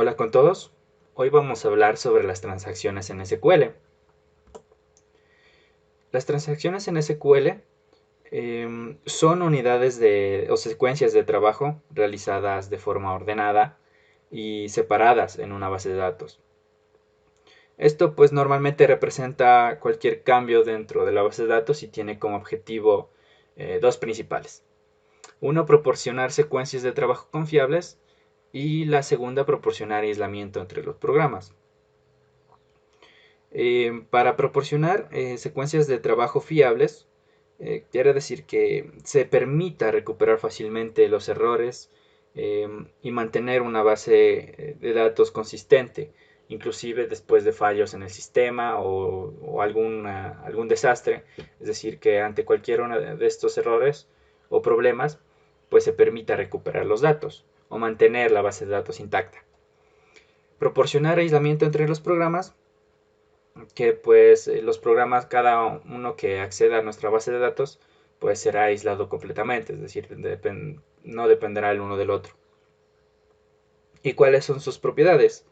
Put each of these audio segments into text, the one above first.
Hola con todos, hoy vamos a hablar sobre las transacciones en SQL. Las transacciones en SQL son unidades o secuencias de trabajo realizadas de forma ordenada y separadas en una base de datos. Esto pues normalmente representa cualquier cambio dentro de la base de datos y tiene como objetivo dos principales. Uno, proporcionar secuencias de trabajo confiables y la segunda, proporcionar aislamiento entre los programas. Para proporcionar secuencias de trabajo fiables, quiere decir que se permita recuperar fácilmente los errores y mantener una base de datos consistente, inclusive después de fallos en el sistema o algún desastre. Es decir, que ante cualquier uno de estos errores o problemas, pues se permita recuperar los datos o mantener la base de datos intacta. Proporcionar aislamiento entre los programas, que pues los programas, cada uno que acceda a nuestra base de datos, pues será aislado completamente, es decir, no dependerá el uno del otro. ¿Y cuáles son sus propiedades?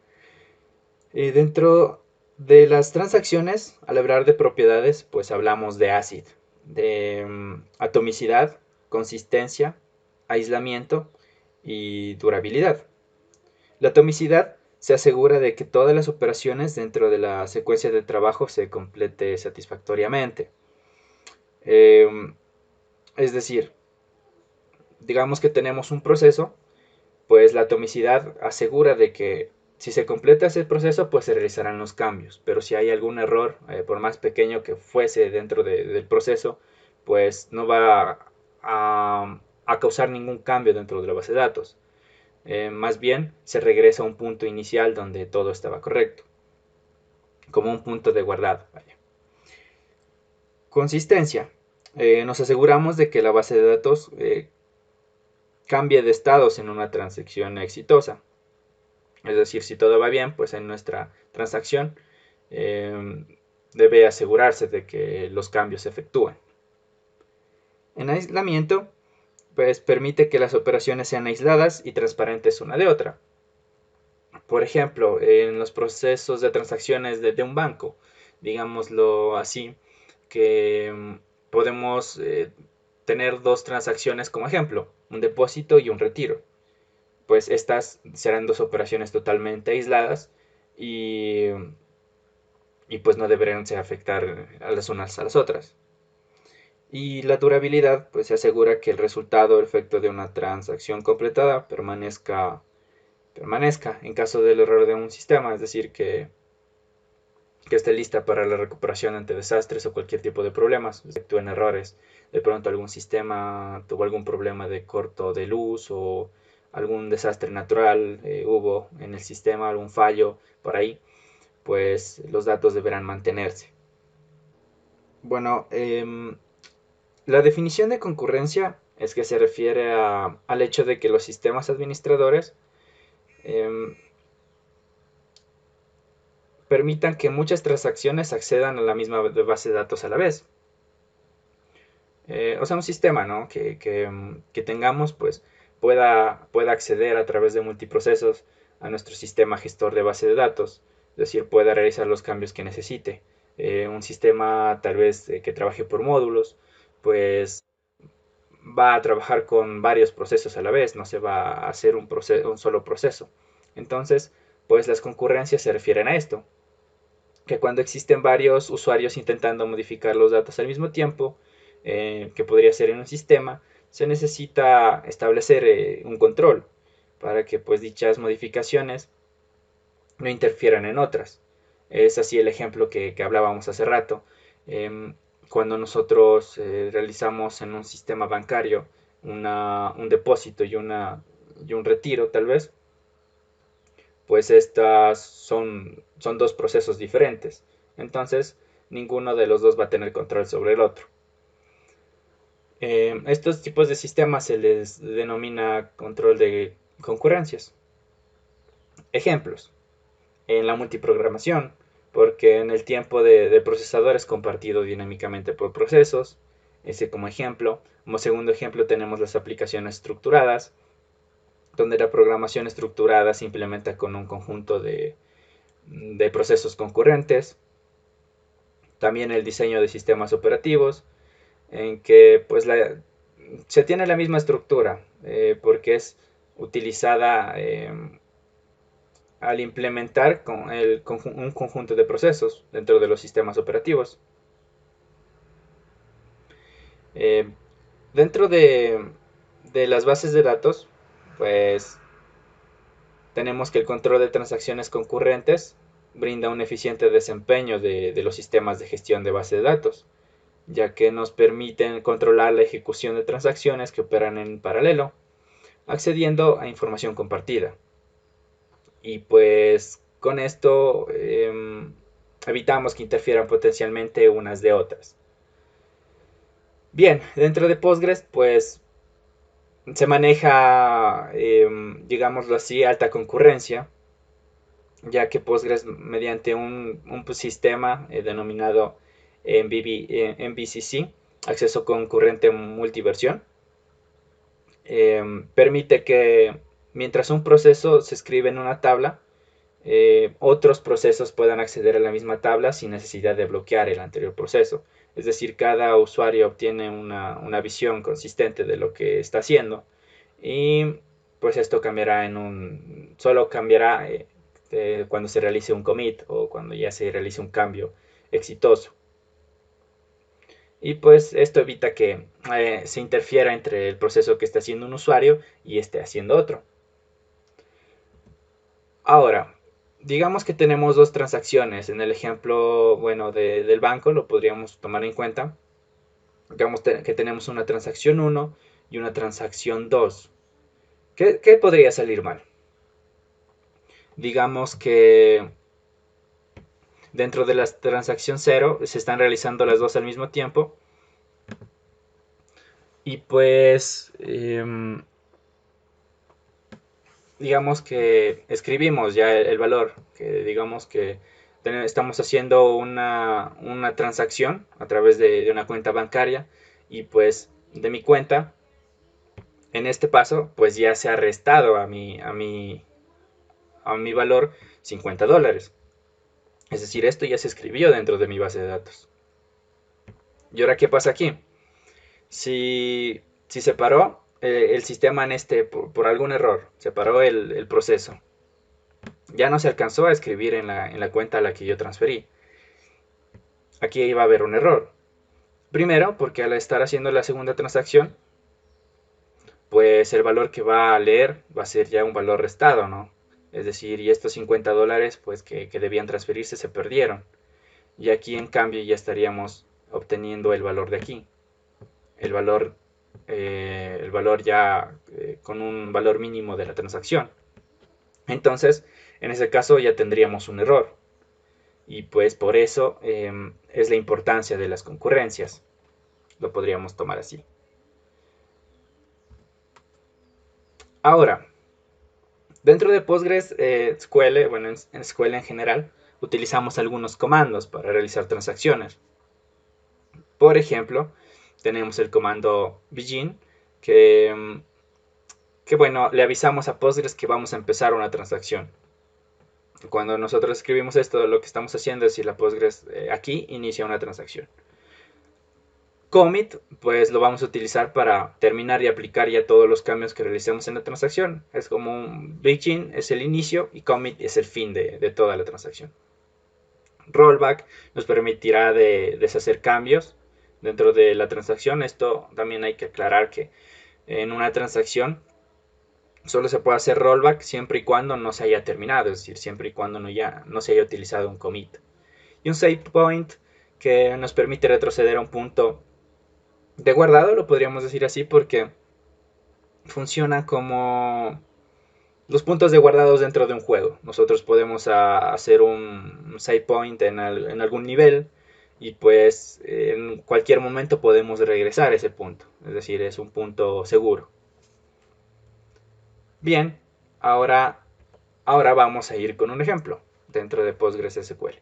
Dentro de las transacciones, al hablar de propiedades, pues hablamos de ACID, de atomicidad, consistencia, aislamiento y durabilidad. La atomicidad se asegura de que todas las operaciones dentro de la secuencia de trabajo se complete satisfactoriamente. Eh, es decir, digamos que tenemos un proceso, pues la atomicidad asegura de que si se completa ese proceso, pues se realizarán los cambios. Pero si hay algún error, por más pequeño que fuese dentro del proceso, pues no va a causar ningún cambio dentro de la base de datos. Más bien se regresa a un punto inicial donde todo estaba correcto, como un punto de guardado. Vaya. Consistencia. Nos aseguramos de que la base de datos cambie de estados en una transacción exitosa. Es decir, si todo va bien, pues en nuestra transacción eh, debe asegurarse de que los cambios se efectúen. En aislamiento, pues permite que las operaciones sean aisladas y transparentes una de otra. Por ejemplo, en los procesos de transacciones de un banco, digámoslo así, que podemos tener dos transacciones como ejemplo, un depósito y un retiro. Pues estas serán dos operaciones totalmente aisladas y, y pues no deberían afectar a las unas a las otras. Y la durabilidad pues se asegura que el resultado o efecto de una transacción completada permanezca en caso del error de un sistema, es decir, que esté lista para la recuperación ante desastres o cualquier tipo de problemas, excepto en errores. De pronto algún sistema tuvo algún problema de corto de luz o algún desastre natural hubo en el sistema, algún fallo por ahí, pues los datos deberán mantenerse. Bueno, la definición de concurrencia es que se refiere al hecho de que los sistemas administradores eh, permitan que muchas transacciones accedan a la misma base de datos a la vez. O sea, un sistema, ¿no? Que tengamos, pues, pueda acceder a través de multiprocesos a nuestro sistema gestor de base de datos, es decir, pueda realizar los cambios que necesite. Un sistema tal vez que trabaje por módulos, pues va a trabajar con varios procesos a la vez, no se va a hacer un solo proceso. Entonces, pues las concurrencias se refieren a esto, que cuando existen varios usuarios intentando modificar los datos al mismo tiempo, que podría ser en un sistema, se necesita establecer un control para que pues dichas modificaciones no interfieran en otras. Es así el ejemplo que hablábamos hace rato. Eh, Cuando nosotros realizamos en un sistema bancario un depósito y un retiro tal vez, pues estas son dos procesos diferentes. Entonces, ninguno de los dos va a tener control sobre el otro. Estos tipos de sistemas se les denomina control de concurrencias. Ejemplos. En la multiprogramación, porque en el tiempo de procesador es compartido dinámicamente por procesos. Ese como ejemplo. Como segundo ejemplo tenemos las aplicaciones estructuradas, donde la programación estructurada se implementa con un conjunto de procesos concurrentes. También el diseño de sistemas operativos, en que pues se tiene la misma estructura, porque es utilizada al implementar un conjunto de procesos dentro de los sistemas operativos. Eh, Dentro de las bases de datos, pues tenemos que el control de transacciones concurrentes brinda un eficiente desempeño de los sistemas de gestión de base de datos, ya que nos permiten controlar la ejecución de transacciones que operan en paralelo, accediendo a información compartida. Y pues con esto evitamos que interfieran potencialmente unas de otras. Bien, dentro de Postgres, pues se maneja, digámoslo así, alta concurrencia, ya que Postgres, mediante un sistema denominado MVCC, acceso concurrente multiversión, permite que mientras un proceso se escribe en una tabla, otros procesos puedan acceder a la misma tabla sin necesidad de bloquear el anterior proceso. Es decir, cada usuario obtiene una visión consistente de lo que está haciendo, y pues esto cambiará solo cambiará cuando se realice un commit o cuando ya se realice un cambio exitoso. Y pues esto evita que se interfiera entre el proceso que está haciendo un usuario y esté haciendo otro. Ahora, digamos que tenemos dos transacciones. En el ejemplo, bueno, del banco lo podríamos tomar en cuenta. Digamos que tenemos una transacción 1 y una transacción 2. ¿Qué podría salir mal? Digamos que dentro de la transacción 0 se están realizando las dos al mismo tiempo. Y pues digamos que escribimos ya el valor, que digamos que estamos haciendo una transacción a través de una cuenta bancaria, y pues de mi cuenta, en este paso, pues ya se ha restado a mi valor $50. Es decir, esto ya se escribió dentro de mi base de datos. ¿Y ahora qué pasa aquí? Si se paró el sistema por algún error, se paró el proceso, ya no se alcanzó a escribir en la cuenta a la que yo transferí. Aquí iba a haber un error. Primero, porque al estar haciendo la segunda transacción, pues el valor que va a leer va a ser ya un valor restado, ¿no? Es decir, y estos $50 pues que debían transferirse se perdieron. Y aquí en cambio ya estaríamos obteniendo el valor de aquí. El valor ya con un valor mínimo de la transacción. Entonces, en ese caso ya tendríamos un error. Y pues por eso es la importancia de las concurrencias. Lo podríamos tomar así. Ahora, dentro de Postgres SQL, bueno, en SQL en general, utilizamos algunos comandos para realizar transacciones. Por ejemplo, tenemos el comando begin, que bueno, le avisamos a Postgres que vamos a empezar una transacción. Cuando nosotros escribimos esto, lo que estamos haciendo es decir, la Postgres aquí inicia una transacción. Commit, pues lo vamos a utilizar para terminar y aplicar ya todos los cambios que realicemos en la transacción. Es como un begin es el inicio y commit es el fin de toda la transacción. Rollback nos permitirá deshacer cambios dentro de la transacción. Esto también hay que aclarar que en una transacción solo se puede hacer rollback siempre y cuando no se haya terminado, es decir, siempre y cuando no se haya utilizado un commit. Y un save point que nos permite retroceder a un punto de guardado, lo podríamos decir así, porque funciona como los puntos de guardados dentro de un juego. Nosotros podemos hacer un save point en algún nivel, y pues en cualquier momento podemos regresar a ese punto, es decir, es un punto seguro. Bien, ahora vamos a ir con un ejemplo dentro de PostgreSQL.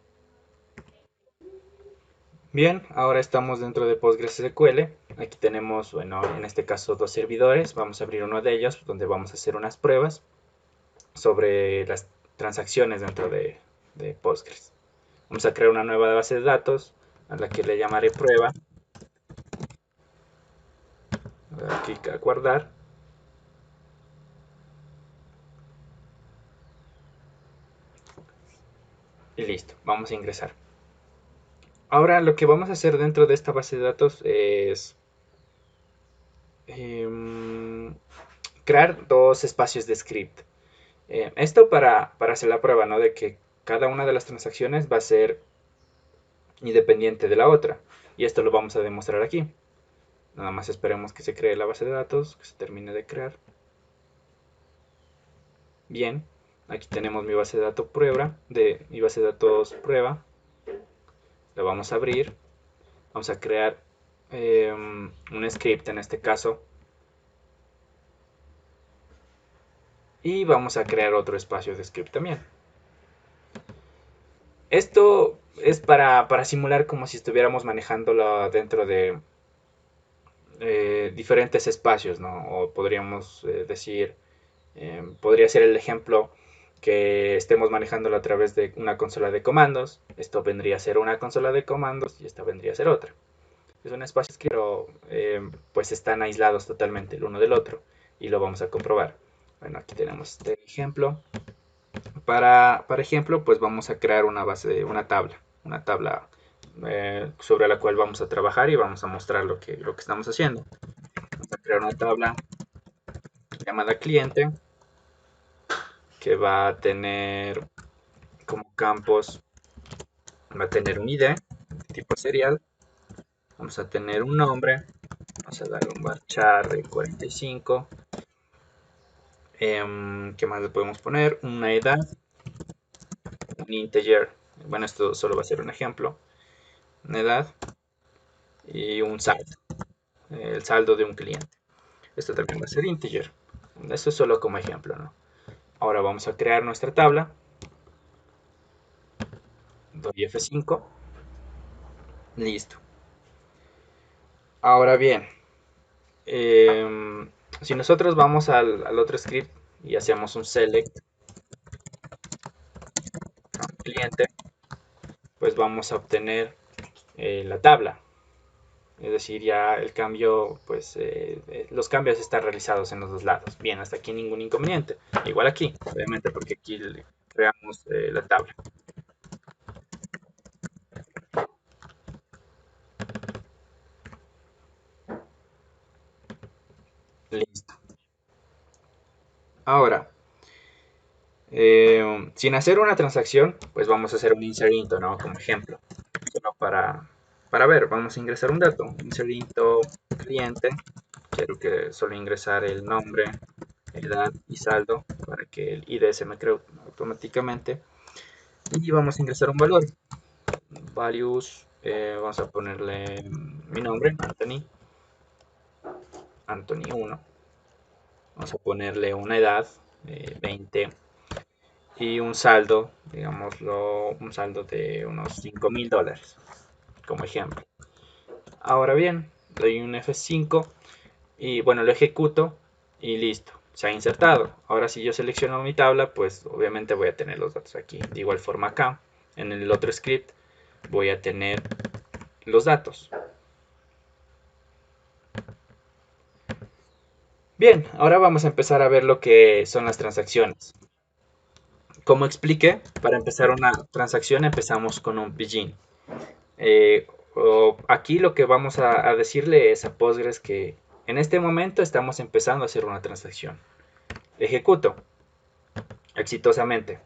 Bien, ahora estamos dentro de PostgreSQL Aquí tenemos, bueno, en este caso dos servidores. Vamos a abrir uno de ellos donde vamos a hacer unas pruebas sobre las transacciones dentro de Postgres. Vamos a crear una nueva base de datos a la que le llamaré prueba. Voy a dar clic a guardar. Y listo, vamos a ingresar. Ahora lo que vamos a hacer dentro de esta base de datos es crear dos espacios de script. Esto para hacer la prueba, ¿no? De que cada una de las transacciones va a ser independiente de la otra. Y esto lo vamos a demostrar aquí. Nada más esperemos que se cree la base de datos, que se termine de crear. Bien, aquí tenemos mi base de datos prueba. La vamos a abrir. Vamos a crear un script en este caso. Y vamos a crear otro espacio de script también. Esto es para simular como si estuviéramos manejándolo dentro de diferentes espacios, ¿no? O podríamos decir, podría ser el ejemplo que estemos manejándolo a través de una consola de comandos. Esto vendría a ser una consola de comandos y esta vendría a ser otra. Es un espacio que pues están aislados totalmente el uno del otro y lo vamos a comprobar. Bueno, aquí tenemos este ejemplo. Para ejemplo, pues vamos a crear una tabla sobre la cual vamos a trabajar y vamos a mostrar lo que estamos haciendo. Vamos a crear una tabla llamada cliente que va a tener como campos, va a tener un ID de tipo serial, vamos a tener un nombre, vamos a darle un varchar de 45, ¿qué más le podemos poner? Una edad, un integer, bueno, esto solo va a ser un ejemplo, una edad y un saldo, el saldo de un cliente. Esto también va a ser integer. Esto es solo como ejemplo, ¿no? Ahora vamos a crear nuestra tabla. Doy F5. Listo. Ahora bien, si nosotros vamos al otro script y hacemos un select cliente, pues vamos a obtener la tabla. Es decir, ya el cambio, pues los cambios están realizados en los dos lados. Bien, hasta aquí ningún inconveniente. Igual aquí, obviamente, porque aquí creamos la tabla. Listo. Ahora, sin hacer una transacción, pues vamos a hacer un insert into, ¿no? Como ejemplo. Solo para ver, vamos a ingresar un dato. Insert into cliente. Quiero que solo ingresar el nombre, edad y saldo para que el ID se me cree automáticamente. Y vamos a ingresar un valor. Values, vamos a ponerle mi nombre, Anthony 1. Vamos a ponerle una edad, 20. Y un saldo, digámoslo, un saldo de unos $5,000 como ejemplo. Ahora bien, doy un F5 y bueno, lo ejecuto y listo, se ha insertado. Ahora si yo selecciono mi tabla, pues obviamente voy a tener los datos aquí. De igual forma acá, en el otro script, voy a tener los datos. Bien, ahora vamos a empezar a ver lo que son las transacciones. Como expliqué, para empezar una transacción empezamos con un begin. Aquí lo que vamos a decirle es a Postgres que en este momento estamos empezando a hacer una transacción. Ejecuto exitosamente.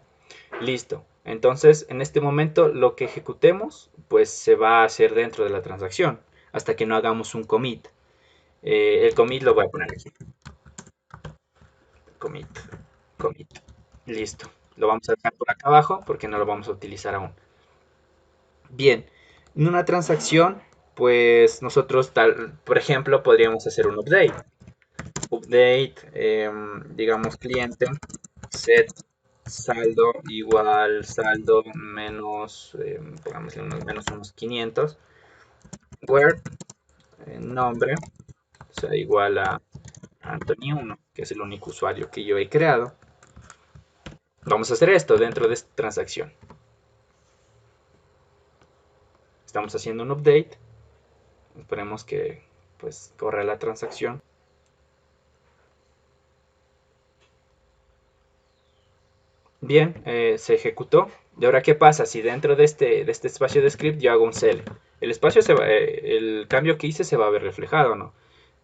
Listo. Entonces, en este momento lo que ejecutemos, pues se va a hacer dentro de la transacción hasta que no hagamos un commit. El commit lo voy a poner aquí. Commit, commit. Listo. Lo vamos a dejar por acá abajo porque no lo vamos a utilizar aún. Bien, en una transacción, pues nosotros, por ejemplo, podríamos hacer un update. Update, digamos, cliente, set saldo igual saldo menos, pongámosle menos unos 500, where nombre sea igual a Anthony1, que es el único usuario que yo he creado. Vamos a hacer esto dentro de esta transacción. Estamos haciendo un update. Esperemos que pues corra la transacción. Bien, se ejecutó. Y ahora, ¿qué pasa si dentro de este espacio de script yo hago un cell? El espacio el cambio que hice se va a ver reflejado, ¿no?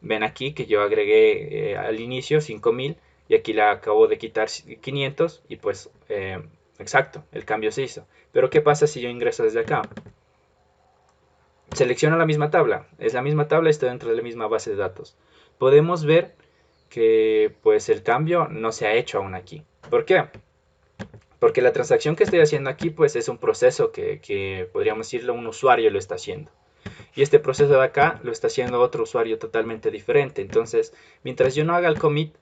Ven aquí que yo agregué al inicio 5000 y aquí le acabo de quitar 500 y pues exacto, el cambio se hizo. Pero ¿qué pasa si yo ingreso desde acá? Selecciono la misma tabla, es la misma tabla, está dentro de la misma base de datos. Podemos ver que pues el cambio no se ha hecho aún aquí. ¿Por qué? Porque la transacción que estoy haciendo aquí pues es un proceso que podríamos decirlo un usuario lo está haciendo. Y este proceso de acá lo está haciendo otro usuario totalmente diferente. Entonces, mientras yo no haga el commit,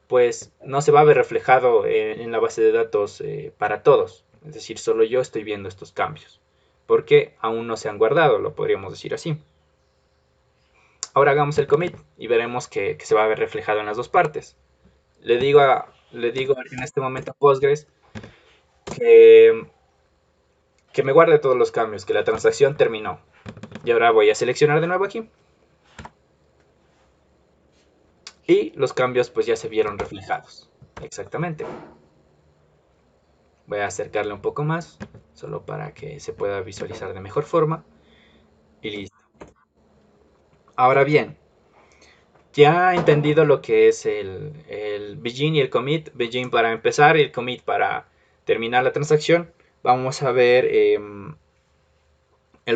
pues no se va a ver reflejado en la base de datos para todos. Es decir, solo yo estoy viendo estos cambios. Porque aún no se han guardado, lo podríamos decir así. Ahora hagamos el commit y veremos que se va a ver reflejado en las dos partes. Le digo en este momento a Postgres que, que me guarde todos los cambios, que la transacción terminó. Y ahora voy a seleccionar de nuevo aquí. Y los cambios pues ya se vieron reflejados. Exactamente. Voy a acercarle un poco más, solo para que se pueda visualizar de mejor forma. Y listo. Ahora bien, ya he entendido lo que es el begin y el commit. Begin para empezar y el commit para terminar la transacción. Vamos a ver el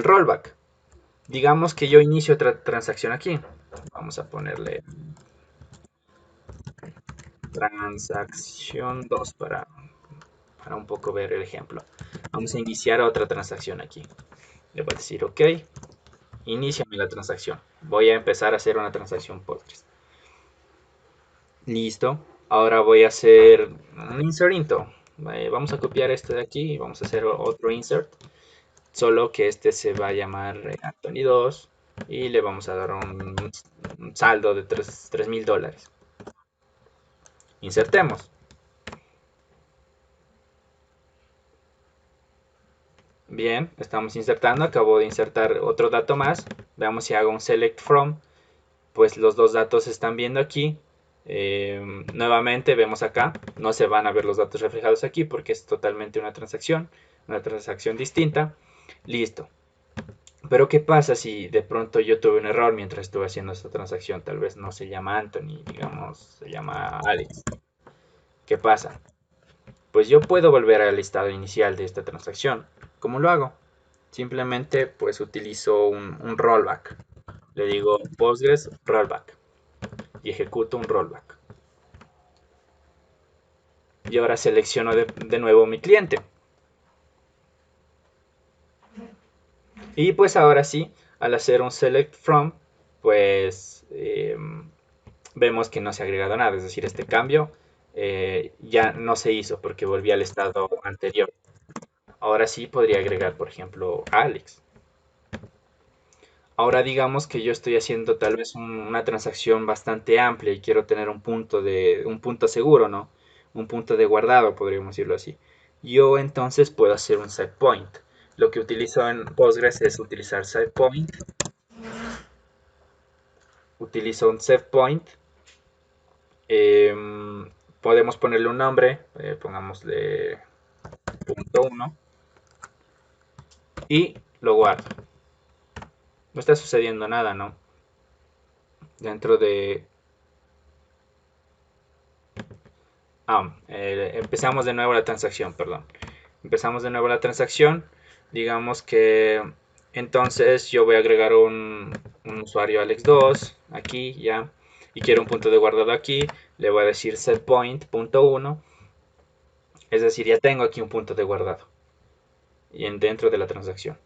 rollback. Digamos que yo inicio otra transacción aquí. Vamos a ponerle transacción 2 para un poco ver el ejemplo. Vamos a iniciar otra transacción aquí. Le voy a decir OK. Iníciame la transacción. Voy a empezar a hacer una transacción Postgres. Listo. Ahora voy a hacer un insert into. Vamos a copiar este de aquí y vamos a hacer otro insert. Solo que este se va a llamar Anthony 2 y le vamos a dar un saldo de $3000. Insertemos. Bien, estamos insertando. Acabo de insertar otro dato más. Veamos si hago un select from. Pues los dos datos se están viendo aquí. Nuevamente vemos acá, no se van a ver los datos reflejados aquí porque es totalmente una transacción distinta. Listo. Pero ¿qué pasa si de pronto yo tuve un error mientras estuve haciendo esta transacción? Tal vez no se llama Anthony, digamos, se llama Alex. ¿Qué pasa? Pues yo puedo volver al estado inicial de esta transacción. ¿Cómo lo hago? Simplemente pues utilizo un rollback. Le digo Postgres rollback y ejecuto un rollback. Y ahora selecciono de nuevo mi cliente. Y pues ahora sí, al hacer un select from, pues vemos que no se ha agregado nada. Es decir, este cambio ya no se hizo porque volví al estado anterior. Ahora sí podría agregar, por ejemplo, a Alex. Ahora digamos que yo estoy haciendo tal vez una transacción bastante amplia y quiero tener un punto seguro, ¿no? Un punto de guardado, podríamos decirlo así. Yo entonces puedo hacer un set point. Lo que utilizo en Postgres es utilizar set point. Utilizo un set point. Eh, Podemos ponerle un nombre, pongámosle punto 1 y lo guardo. No está sucediendo nada, ¿no? Dentro de empezamos de nuevo la transacción, perdón. Empezamos de nuevo la transacción. Digamos que entonces yo voy a agregar un usuario Alex2 aquí ya. Y quiero un punto de guardado aquí. Le voy a decir setPoint.1. Es decir, ya tengo aquí un punto de guardado. Y dentro de la transacción.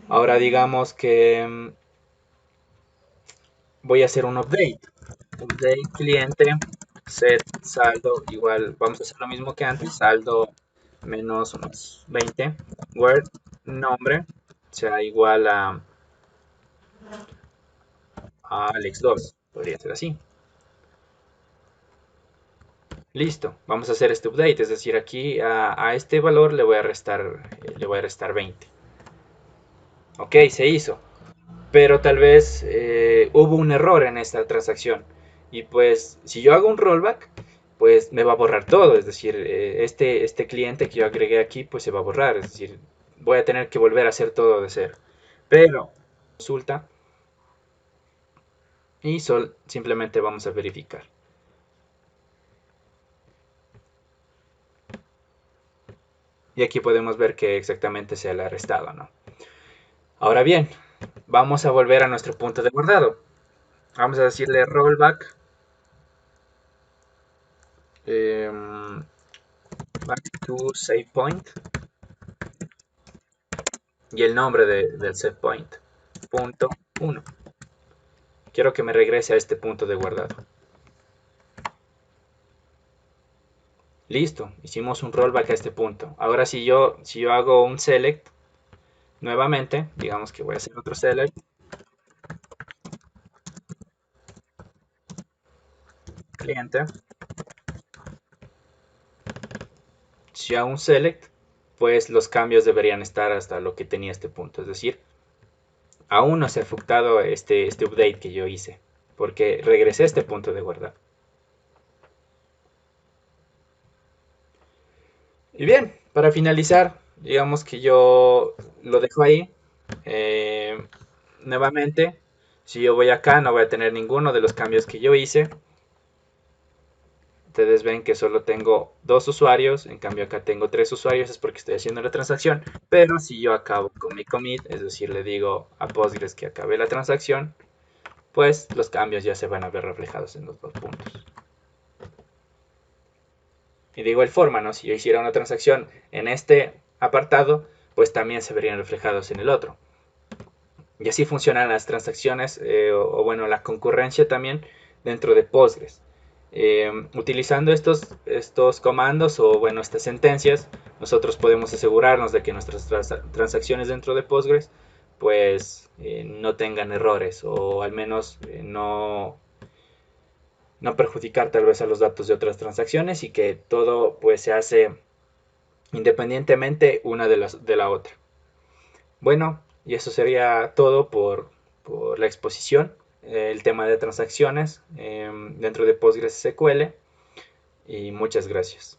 Ahora digamos que voy a hacer un update. Update cliente set saldo igual, vamos a hacer lo mismo que antes, saldo menos unos 20, word nombre sea igual Alex2, podría ser así. Listo, vamos a hacer este update, es decir, aquí a este valor le voy a restar 20. Ok, se hizo, pero tal vez hubo un error en esta transacción. Y pues si yo hago un rollback, pues me va a borrar todo, es decir, este cliente que yo agregué aquí, pues se va a borrar, es decir, voy a tener que volver a hacer todo de cero. Pero consulta y simplemente vamos a verificar. Y aquí podemos ver que exactamente se le ha restado, ¿no? Ahora bien, vamos a volver a nuestro punto de guardado. Vamos a decirle rollback em, back to save point y el nombre del save point, punto 1. Quiero que me regrese a este punto de guardado. Listo, hicimos un rollback a este punto. Ahora si yo hago un select nuevamente, digamos que voy a hacer otro select, cliente, si hago un select, pues los cambios deberían estar hasta lo que tenía este punto. Es decir, aún no se ha efectuado este update que yo hice, porque regresé a este punto de guardado. Y bien, para finalizar, digamos que yo lo dejo ahí. Eh, nuevamente, si yo voy acá, no voy a tener ninguno de los cambios que yo hice. Ustedes ven que solo tengo dos usuarios, en cambio acá tengo tres usuarios, es porque estoy haciendo la transacción. Pero si yo acabo con mi commit, es decir, le digo a Postgres que acabé la transacción, pues los cambios ya se van a ver reflejados en los dos puntos. Y de igual forma, ¿no? Si yo hiciera una transacción en este apartado, pues también se verían reflejados en el otro. Y así funcionan las transacciones o bueno, la concurrencia también dentro de Postgres. Utilizando estos comandos o bueno, estas sentencias, nosotros podemos asegurarnos de que nuestras transacciones dentro de Postgres pues no tengan errores o al menos no perjudicar tal vez a los datos de otras transacciones y que todo pues se hace independientemente una de la otra. Bueno, y eso sería todo por la exposición, el tema de transacciones dentro de PostgreSQL y muchas gracias.